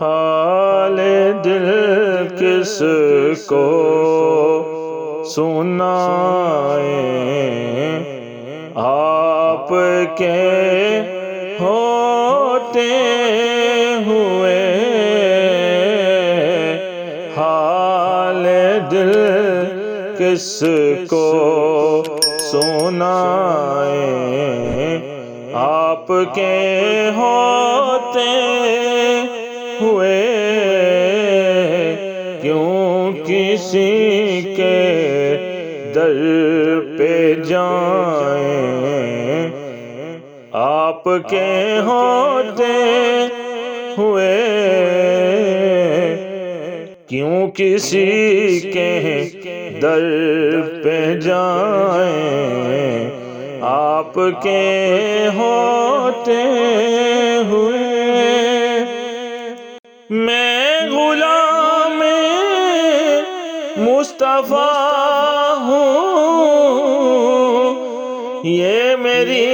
حال دل کس کو سنائیں، آپ کے ہوتے ہوئے حال دل کس کو سنائیں، آپ کے ہوتے ہوئے کیوں کسی کے در پہ جائیں، آپ کے ہوتے ہوئے کیوں کسی کے در پہ جائیں، آپ کے ہوتے ہوئے میں غلام مصطفیٰ ہوں، یہ میری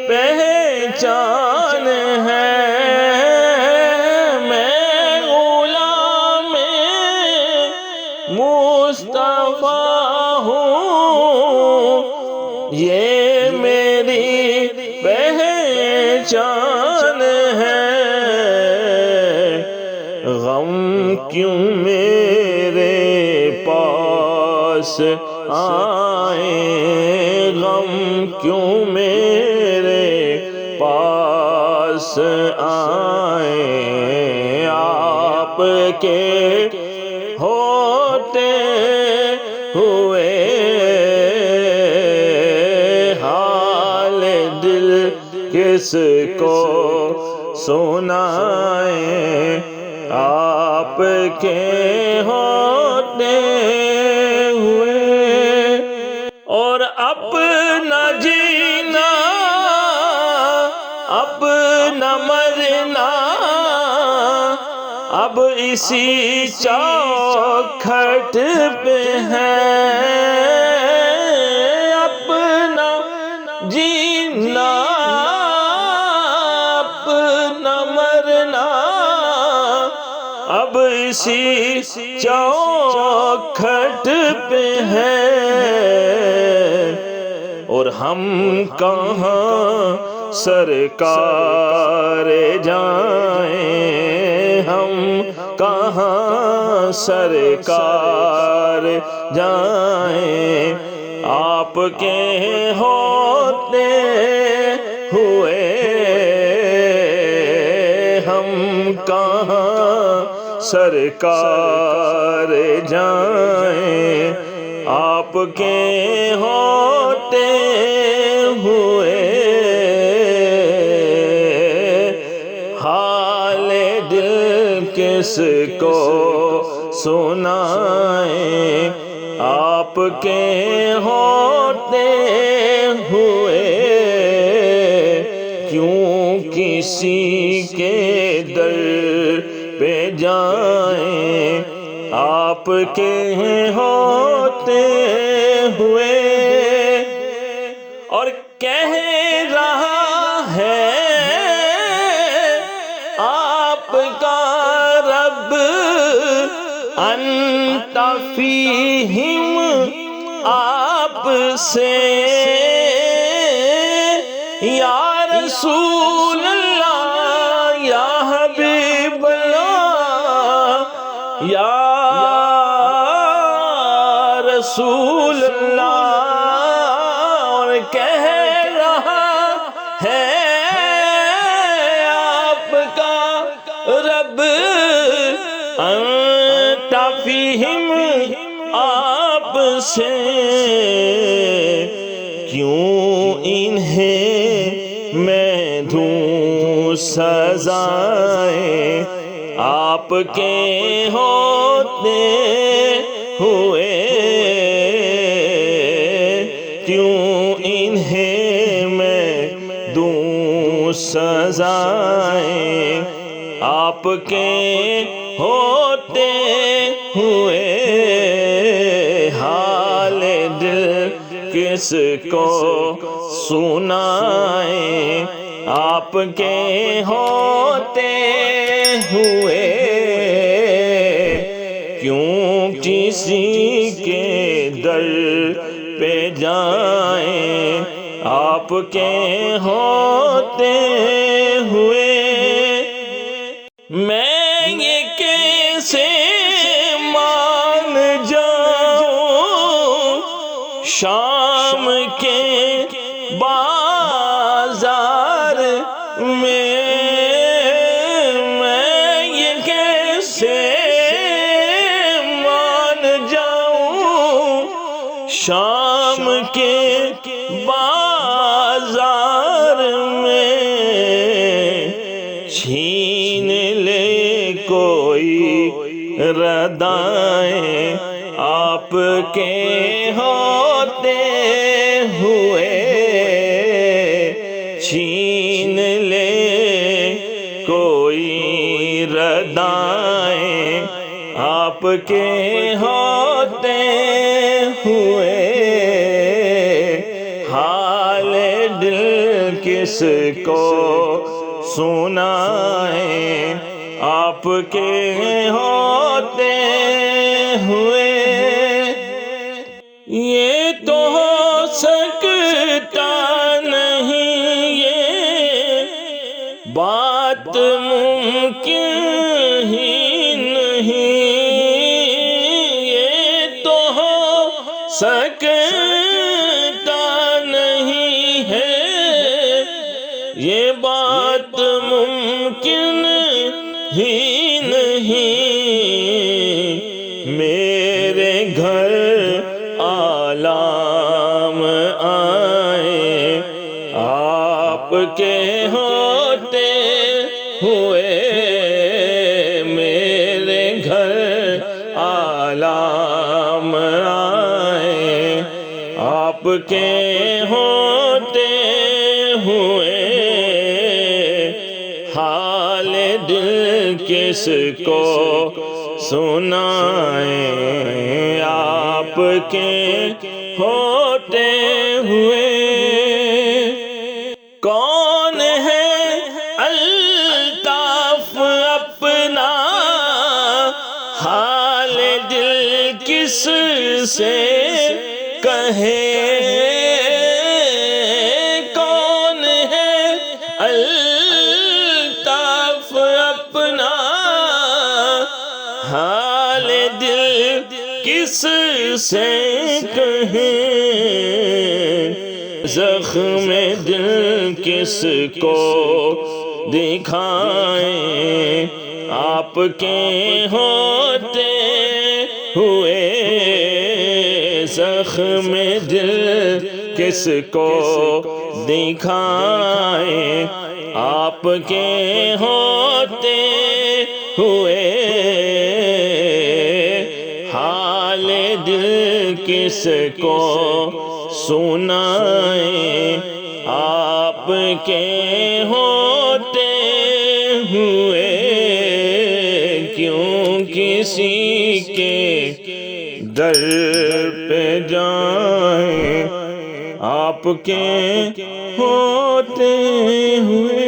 پہچان ہے، میں غلام مصطفیٰ ہوں، یہ میری پہچان ہے، غم کیوں میرے پاس آئیں، غم کیوں میرے پاس آئیں، آپ کے ہوتے ہوئے حال دل کس کو سنائیں، آپ کے ہوتے ہوئے اور اپنا جینا اپنا مرنا اب اسی چوکھٹ پہ ہے، اپنا جینا اپنا مرنا اب اسی چوکھٹ پہ ہے، اور ہم کہاں سرکار جائیں، ہم کہاں سرکار جائیں، آپ کے ہوتے ہوئے ہم کہاں سرکار جائیں، آپ کے ہوتے ہوئے حال دل کس کو سنائیں، آپ کے ہوتے ہوئے کیوں کسی کے در پہ جائیں، آپ کے ہوتے ہوئے اور کہہ رہا ہے آپ کا رب انت فیہم، آپ سے یا رسول اللہ یا حبیب اللہ یا رسول اللہ، اور کہہ رہا ہے آپ کا رب انت فیہم، آپ سے کیوں انہیں میں دوں سزائیں، آپ کے ہوتے ہوئے کیوں انہیں میں دوں سزائیں، آپ کے ہوتے ہوئے حال دل کس کو سنائیں، آپ کے ہوتے ہوئے کیوں کسی کے در پہ جائیں، آپ کے ہوتے ہوئے میں یہ کیسے مان جاؤں شام کے بازار میں یہ کیسے مان جاؤں شام کے بازار میں چھین لے کوئی ردائیں آپ کے ہوتے ہوئے، چھین لے کوئی ردائیں آپ کے ہوتے ہوئے، حال دل کس کو سنائیں آپ کے ہوتے ہوئے، یہ تو ہو سکتا نہیں، یہ بات ممکن ہی نہیں، یہ تو ہو سکتا نہیں ہے، یہ بات ممکن ہی نہیں، میرے گھر آلام آئے آپ کے ہوتے ہوئے، میرے گھر آلام آئے آپ کے ہوتے ہوئے، حال دل کس کو سنائیں آپ کے ہوتے ہوئے، کون ہے الطاف اپنا حال دل کس سے کہے، کون ہے الطاف اپنا حال دل کس سے کہیں، زخم دل کس کو دکھائیں آپ کے ہوتے ہوئے، زخم دل کس کو دکھائیں آپ کے ہوتے ہوئے، حال دل کس کو سنائیں آپ کے ہوتے ہوئے، کیوں کسی کے در پہ جائیں آپ کے ہوتے ہوئے۔